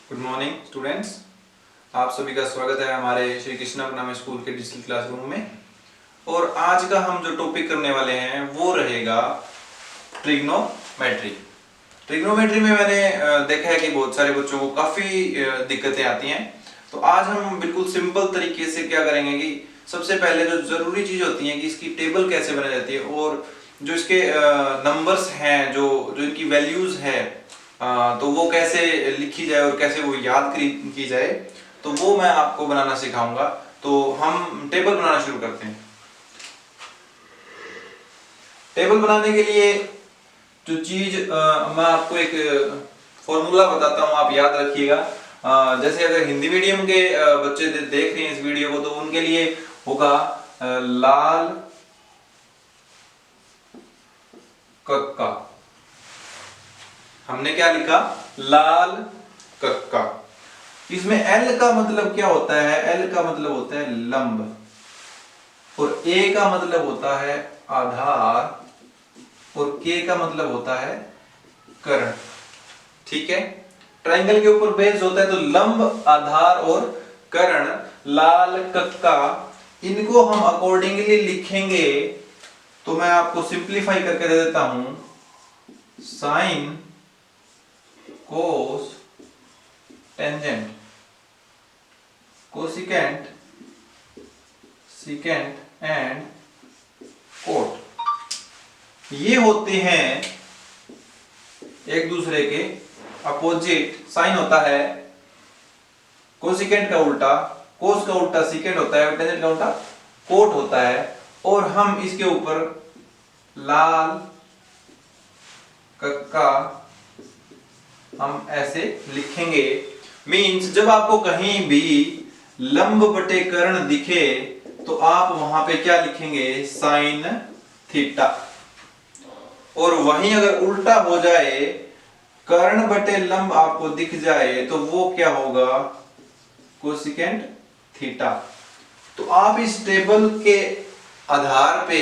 Good morning students. आप सभी का स्वागत है हमारे श्री कृष्णा प्रणाम स्कूल के डिजिटल क्लासरूम में। और आज का हम जो टॉपिक करने वाले हैं वो रहेगा ट्रिग्नोमेट्री। ट्रिग्नोमेट्री में मैंने देखा है कि बहुत सारे बच्चों को काफ़ी दिक्कतें आती हैं। तो आज हम बिल्कुल सिंपल तरीके से क्या करेंगे कि सबसे पहले जो ज़रूरी चीज़ होती है कि इसकी टेबल कैसे बनाई जाती है और जो इसके नंबर्स हैं, जो जो इनकी वैल्यूज़ है, तो वो कैसे लिखी जाए और कैसे वो याद की जाए, तो वो मैं आपको बनाना सिखाऊंगा। तो हम टेबल बनाना शुरू करते हैं। टेबल बनाने के लिए जो चीज मैं आपको एक फॉर्मूला बताता हूँ, आप याद रखिएगा। जैसे अगर हिंदी मीडियम के बच्चे देख रहे हैं इस वीडियो को, तो उनके लिए होगा लाल कक्का। हमने क्या लिखा? लाल कक्का। इसमें एल का मतलब क्या होता है? एल का मतलब होता है लंब, और ए का मतलब होता है आधार, और के का मतलब होता है कर्ण। ठीक है, ट्रायंगल के ऊपर बेस्ड होता है, तो लंब, आधार और कर्ण, लाल कक्का, इनको हम अकॉर्डिंगली लिखेंगे। तो मैं आपको सिंप्लीफाई करके दे देता हूं, sine, cos, tangent, cosecant, secant and cot. ये होते हैं एक दूसरे के अपोजिट। साइन होता है कोसिकेंट का उल्टा, कोस का उल्टा सिकेंट होता है, टेंजेंट का उल्टा कोट होता है। और हम इसके ऊपर लाल कक्का हम ऐसे लिखेंगे। मींस जब आपको कहीं भी लंब बटे कर्ण दिखे तो आप वहां पे क्या लिखेंगे? Sine theta. और वहीं अगर उल्टा हो जाए, कर्ण बटे लंब आपको दिख जाए, तो वो क्या होगा? Cosecant theta. तो आप इस टेबल के आधार पे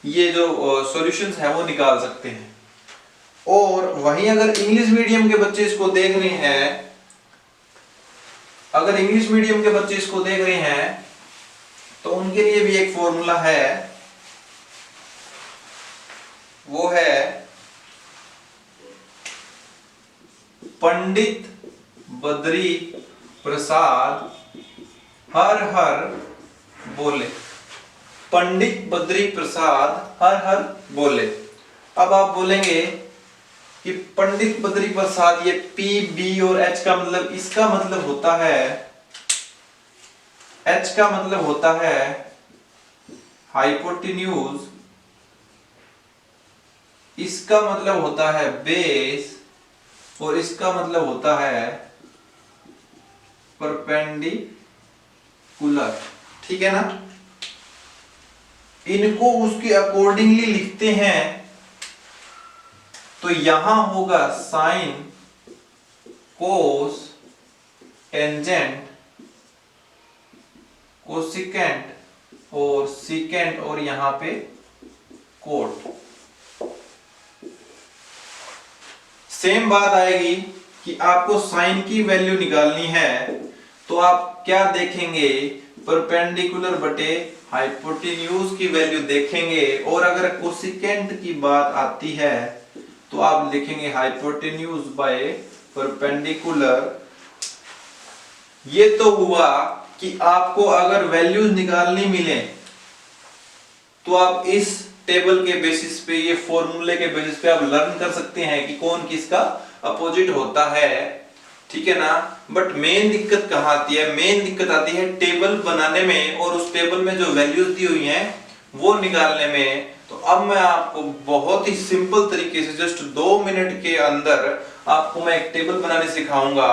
ये जो सॉल्यूशंस है वो निकाल सकते हैं। और वहीं अगर इंग्लिश मीडियम के बच्चे इसको देख रहे हैं, अगर इंग्लिश मीडियम के बच्चे इसको देख रहे हैं, तो उनके लिए भी एक फॉर्मूला है, वो है पंडित बद्री प्रसाद हर हर बोले। पंडित बद्री प्रसाद हर हर बोले। अब आप बोलेंगे कि पंडित बद्री प्रसाद, ये पी, बी और एच का मतलब, इसका मतलब होता है, एच का मतलब होता है हाइपोटेन्यूज, इसका मतलब होता है बेस, और इसका मतलब होता है परपेंडिकुलर। ठीक है ना? इनको उसके अकॉर्डिंगली लिखते हैं। तो यहां होगा साइन, कोस, टेंजेंट, कोसिकेंट और सिकेंट, और यहां पे कोट। सेम बात आएगी कि आपको साइन की वैल्यू निकालनी है, तो आप क्या देखेंगे? परपेंडिकुलर बटे हाइपोटेन्यूज की वैल्यू देखेंगे। और अगर कोसिकेंट की बात आती है तो आप लिखेंगे हाइपोटेन्यूज बाय परपेंडिकुलर। ये तो हुआ कि आपको अगर वैल्यूज निकालनी मिले तो आप इस टेबल के बेसिस पे, ये फॉर्मूले के बेसिस पे आप लर्न कर सकते हैं कि कौन किसका अपोजिट होता है। ठीक है ना? बट मेन दिक्कत कहां आती है? मेन दिक्कत आती है टेबल बनाने में, और उस टेबल में जो वैल्यूज दी हुई हैं वो निकालने में। तो अब मैं आपको बहुत ही सिंपल तरीके से, जस्ट 2 मिनट के अंदर आपको मैं एक टेबल बनाने सिखाऊंगा,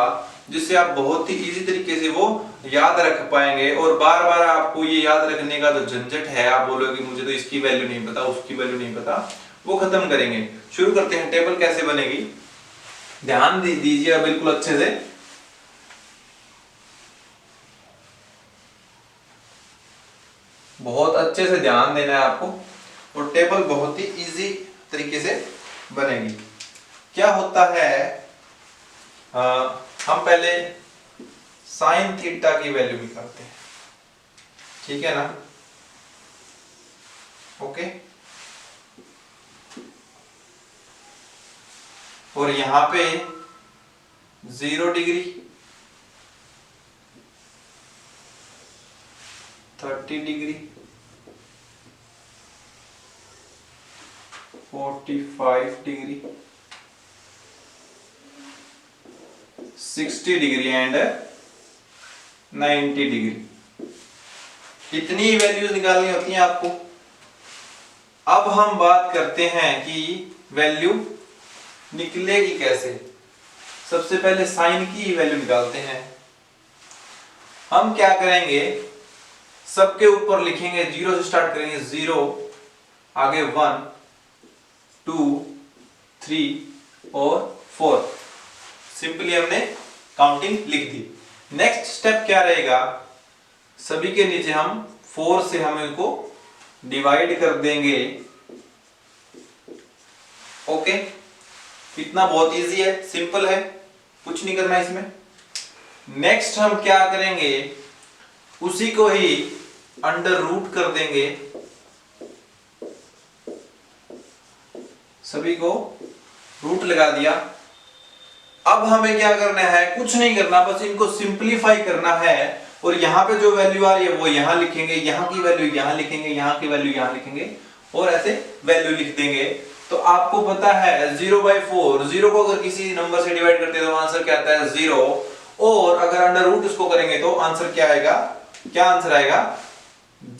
जिससे आप बहुत ही इजी तरीके से वो याद रख पाएंगे। और बार बार आपको ये याद रखने का जो झंझट है, आप बोलोगे मुझे तो इसकी वैल्यू नहीं पता, उसकी वैल्यू नहीं पता, वो खत्म करेंगे। शुरू करते हैं। टेबल कैसे बनेगी, ध्यान दीजिए बिल्कुल अच्छे से। बहुत अच्छे से ध्यान देना है आपको, और टेबल बहुत ही इजी तरीके से बनेगी। क्या होता है, हम पहले साइन थीटा की वैल्यू निकालते हैं, ठीक है ना। ओके, और यहां पे 0 degree, 30 degree, 45 degree, 60 degree and 90 degree. इतनी वैल्यूज निकालनी होती हैं आपको। अब हम बात करते हैं कि वैल्यू निकलेगी कैसे। सबसे पहले साइन की वैल्यू निकालते हैं। हम क्या करेंगे, सबके ऊपर लिखेंगे, 0 से स्टार्ट करेंगे, 0, आगे 1, 2, 3 और 4। सिंपली हमने काउंटिंग लिख दी। नेक्स्ट स्टेप क्या रहेगा, सभी के नीचे हम 4 से हम इनको डिवाइड कर देंगे। ओके, इतना बहुत इजी है, सिंपल है, कुछ नहीं करना इसमें। नेक्स्ट हम क्या करेंगे, उसी को ही अंडर रूट कर देंगे, सभी को रूट लगा दिया। अब हमें क्या करना है, कुछ नहीं करना, बस इनको सिंपलीफाई करना है। और यहाँ पे जो वैल्यू आ रही है वो यहाँ लिखेंगे, यहाँ की वैल्यू यहाँ लिखेंगे, यहाँ की वैल्यू यहाँ लिखेंगे और ऐसे वैल्यू लिख देंगे। तो आपको पता है 0/4, 0 को अगर किसी नंबर से डिवाइड करते हैं तो आंसर क्या आता है, 0। और अगर अंडर रूट उसको करेंगे तो आंसर क्या आएगा, क्या आंसर आएगा,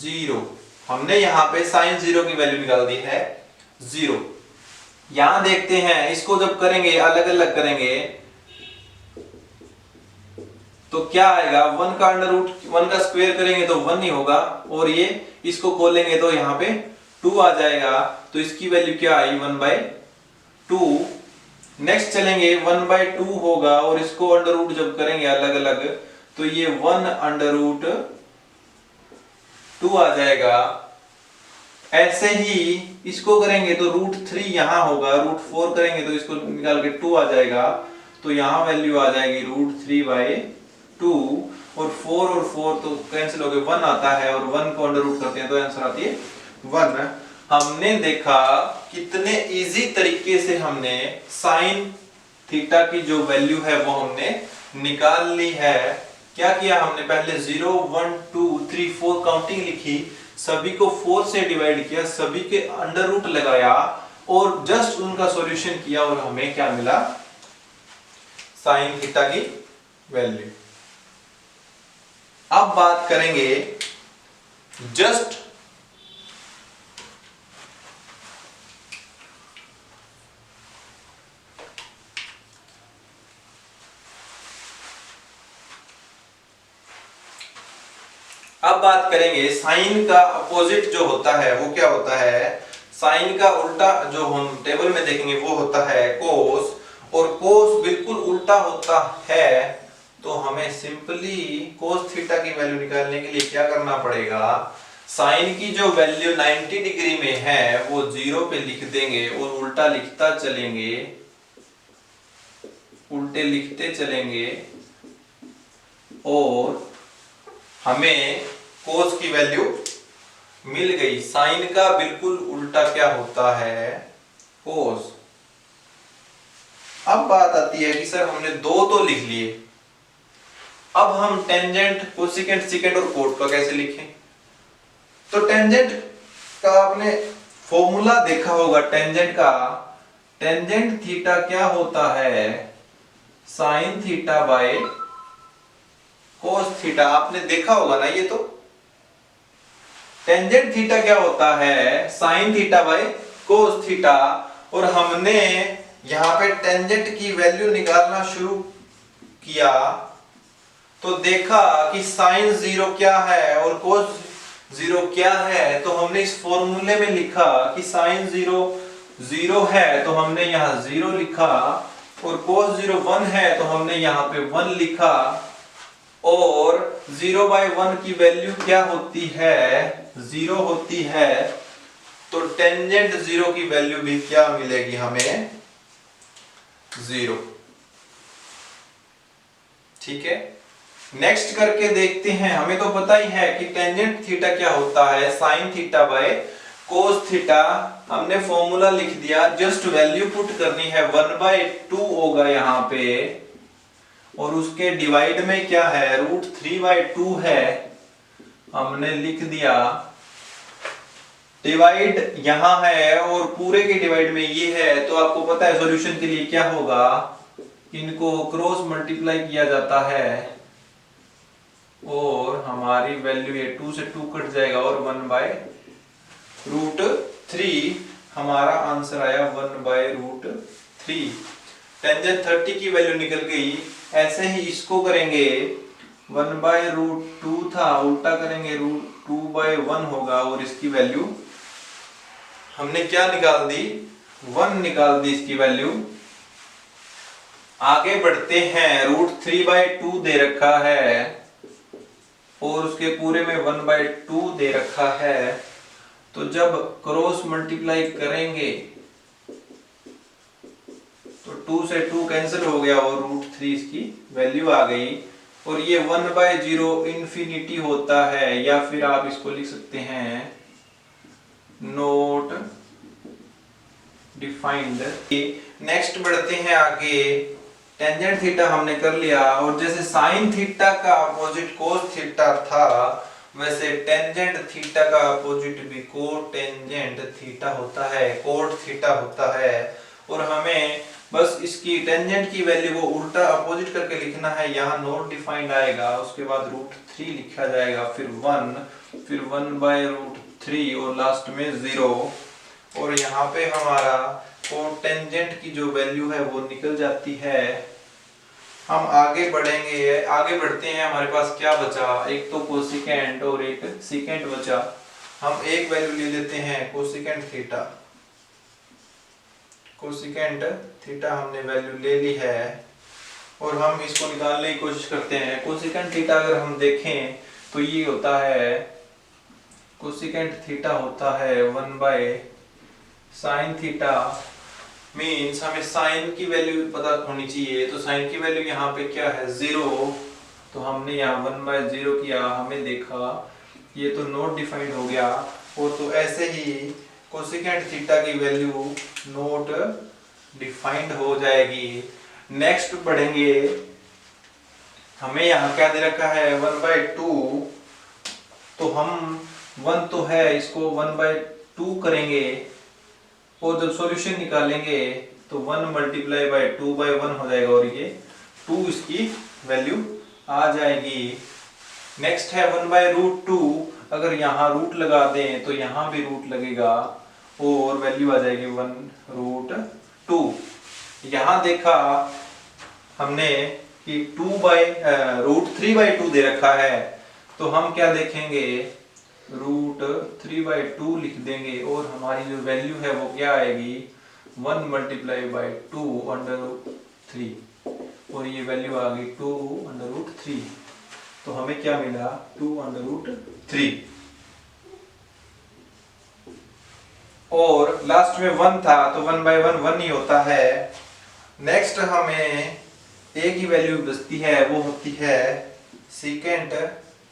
0। हमने यहाँ पे साइन 0 की वैल्यू निकाल दी है 0। यहां देखते हैं, इसको जब करेंगे, अलग अलग करेंगे तो क्या आएगा, 1 का अंडर रूट, 1 का स्क्वायर करेंगे तो 1 ही होगा, और ये इसको खोलेंगे तो यहाँ पे 2 आ जाएगा। तो इसकी वैल्यू क्या आई, 1/2। नेक्स्ट चलेंगे, 1/2 होगा, और इसको अंडर रूट जब करेंगे अलग अलग तो ये 1 अंडर रूट 2 आ जाएगा। ऐसे ही इसको करेंगे तो √3 यहां होगा, √4 करेंगे तो इसको निकाल के 2 आ जाएगा। तो यहां वैल्यू आ जाएगी √3/2, और 4 और 4 तो कैंसिल हो गए, 1 आता है, और 1 को अंडर रूट करते हैं तो आंसर आती है 1। हमने देखा कितने इजी तरीके से हमने साइन थीटा की जो वैल्यू है वो हमने निकाल ली है। क्या किया हमने, पहले 0, 1, 2, 3, 4 काउंटिंग लिखी, सभी को 4 से डिवाइड किया, सभी के अंडर रूट लगाया और जस्ट उनका सॉल्यूशन किया, और हमें क्या मिला, साइन थीटा की वैल्यू। अब बात करेंगे जस्ट अब बात करेंगे साइन का अपोजिट जो होता है वो क्या होता है। साइन का उल्टा जो हम टेबल में देखेंगे वो होता है कोस, और कोस बिल्कुल उल्टा होता है। तो हमें सिंपली कोस थीटा की वैल्यू निकालने के लिए क्या करना पड़ेगा, साइन की जो वैल्यू 90 डिग्री में है वो 0 पे लिख देंगे और उल्टा लिखता चलेंगे, उल्टे लिखते चलेंगे, और हमें कोस की वैल्यू मिल गई। साइन का बिल्कुल उल्टा क्या होता है, कोस। अब बात आती है कि सर हमने 2 तो लिख लिए, अब हम टेंजेंट, कोसेकेंट, सेकेंट और कोट का कैसे लिखें। तो टेंजेंट का आपने फॉर्मूला देखा होगा, टेंजेंट का, टेंजेंट थीटा क्या होता है, sine theta by cos theta. आपने देखा होगा ना, ये तो टेंजेंट थीटा क्या होता है, sine theta by cos theta. और हमने यहां पे टेंजेंट की वैल्यू निकालना शुरू किया तो देखा कि साइन 0 क्या है और कोस 0 क्या है। तो हमने इस फॉर्मूले में लिखा कि साइन 0 0 है तो हमने यहां 0 लिखा, और कोस 0 1 है तो हमने यहां पे 1 लिखा। और 0/1 की वैल्यू क्या होती है, 0 होती है। तो टेंजेंट 0 की वैल्यू भी क्या मिलेगी हमें, 0। ठीक है, नेक्स्ट करके देखते हैं। हमें तो पता ही है कि टेंजेंट थीटा क्या होता है, sine theta by cos theta. हमने फॉर्मूला लिख दिया, जस्ट वैल्यू पुट करनी है, 1/2 होगा यहाँ पे, और उसके डिवाइड में क्या है, √3/2 है, हमने लिख दिया। डिवाइड यहां है और पूरे के डिवाइड में ये है, तो आपको पता है सॉल्यूशन के लिए क्या होगा, इनको क्रॉस मल्टीप्लाई किया जाता है और हमारी वैल्यू ये 2 से 2 कट जाएगा और 1/√3 हमारा आंसर आया 1/√3। टेंजेंट 30 की वैल्यू निकल गई। ऐसे ही इसको करेंगे, 1/√2 था, उल्टा करेंगे √2/1 होगा और इसकी वैल्यू हमने क्या निकाल दी, 1 निकाल दी इसकी वैल्यू। आगे बढ़ते हैं, √3/2 दे रखा है और उसके पूरे में 1/2 दे रखा है, तो जब क्रॉस मल्टीप्लाई करेंगे तो 2 से 2 कैंसिल हो गया और √3 इसकी वैल्यू आ गई। और ये 1/0 इंफिनिटी होता है, या फिर आप इसको लिख सकते हैं नोट डिफाइंड। नेक्स्ट बढ़ते हैं आगे, टेंजेंट थीटा हमने कर लिया, और जैसे साइन थीटा का अपोजिट कोस थीटा था, वैसे टेंजेंट थीटा का अपोजिट भी कोटेंजेंट थीटा होता है, कोट थीटा होता है। और हमें बस इसकी टेंजेंट की वैल्यू को उल्टा अपोजिट करके लिखना है, यहाँ नोट डिफाइंड आएगा, उसके बाद √3 लिखा जाएगा, फिर 1, फिर 1/√3 और लास्ट में 0। और यहाँ पे हमारा कोटेंजेंट की जो वैल्यू है वो निकल जाती है। हम आगे बढ़ेंगे, आगे बढ़ते हैं, हमारे पास क्या बचा, एक तो कोसिकेंट और एक सीकेंट बचा। हम एक वैल्यू ले लेते हैं कोसिकेंट थीटा। कोसिकेंट थीटा हमने वैल्यू ले ली है और हम इसको निकालने की कोशिश करते हैं। कोसिकेंट थीटा अगर हम देखें तो ये होता है, कोसिकेंट थीटा होता है 1/sin थीटा। मीन्स हमें साइन की वैल्यू पता होनी चाहिए, तो साइन की वैल्यू यहाँ पे क्या है, 0, तो हमने यहाँ 1/0 किया, हमें देखा ये तो नोट डिफाइंड हो गया। और तो ऐसे ही कोसिकेंट थीटा की वैल्यू नोट डिफाइंड हो जाएगी। नेक्स्ट बढ़ेंगे, हमें यहाँ क्या दे रखा है, 1/2, तो हम 1 तो है, इसको 1/2 करेंगे और जब सॉल्यूशन निकालेंगे तो 1 × 2/1 हो जाएगा और ये 2 इसकी वैल्यू आ जाएगी। नेक्स्ट है 1/√2, अगर यहाँ रूट लगा दें तो यहाँ भी रूट लगेगा और वैल्यू आ जाएगी 1√2। यहाँ देखा हमने कि √3/2 दे रखा है, तो हम क्या देखेंगे, √3/2 लिख देंगे और हमारी जो वैल्यू है वो क्या आएगी, 1 × 2√3 और ये वैल्यू आ गई 2√3। तो हमें क्या मिला, 2√3। और लास्ट में 1 था तो 1/1 1 ही होता है। नेक्स्ट हमें एक ही वैल्यू बचती है, वो होती है सीकेंट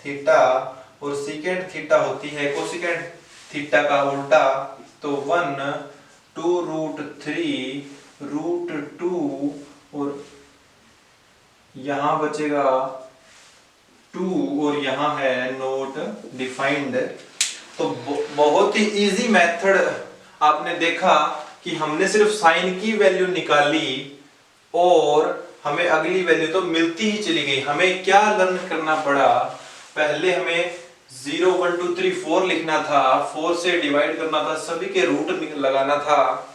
थीटा, और सीकेंट थीटा होती है कोसिकेंट थीटा का उल्टा, तो 1 2√3√2 और यहाँ बचेगा 2 और यहाँ है नोट डिफाइंड। तो बहुत ही इजी मेथड, आपने देखा कि हमने सिर्फ साइन की वैल्यू निकाली और हमें अगली वैल्यू तो मिलती ही चली गई। हमें क्या लर्न करना पड़ा, पहले हमें 0 1 2 3 4 लिखना था, 4 से डिवाइड करना था, सभी के रूट लगाना था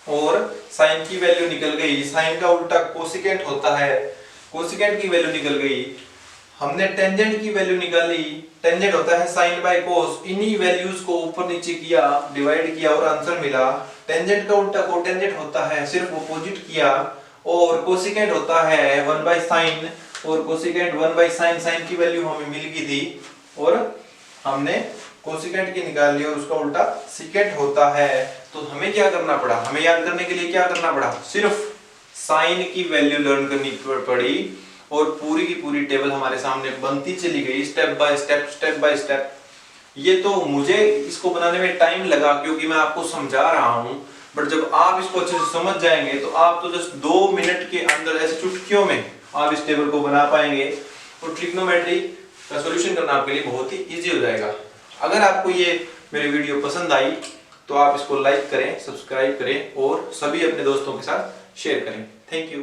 और साइन की वैल्यू निकल गई। साइन का उल्टा कोसिकेंट होता है, कोसिकेंट की वैल्यू निकल गई। हमने टेंजेंट की वैल्यू निकाली, टेंजेंट होता है साइन बाय कोस, इन्हीं वैल्यूज को ऊपर नीचे किया, डिवाइड किया और आंसर मिला। टेंजेंट का उल्टा कोटेंजेंट होता है, सिर्फ अपोजिट किया। और कोसिकेंट होता है 1/sin और कोसिकेंट 1/sin, साइन की वैल्यू हमें मिल गई थी और हमने कोसिकेंट की निकाल ली और उसका उल्टा सीकेंट होता है। तो हमें क्या करना पड़ा, हमें याद करने के लिए क्या करना पड़ा, सिर्फ साइन की वैल्यू लर्न करनी पड़ी और पूरी की पूरी टेबल हमारे सामने बनती चली गई स्टेप बाय स्टेप। ये तो मुझे इसको बनाने में टाइम लगा क्योंकि मैं आपको समझा रहा हूं, बट जब आप इसको अच्छे से समझ जाएंगे तो आप तो जस्ट 2 मिनट के अंदर ऐसे चुटकियों में आप इस टेबल को बना पाएंगे और ट्रिग्नोमेट्री का सॉल्यूशन करना आपके लिए बहुत ही इजी हो जाएगा। अगर आपको ये मेरी वीडियो पसंद आई तो आप इसको लाइक करें, सब्सक्राइब करें और सभी अपने दोस्तों के साथ शेयर करें। Thank you.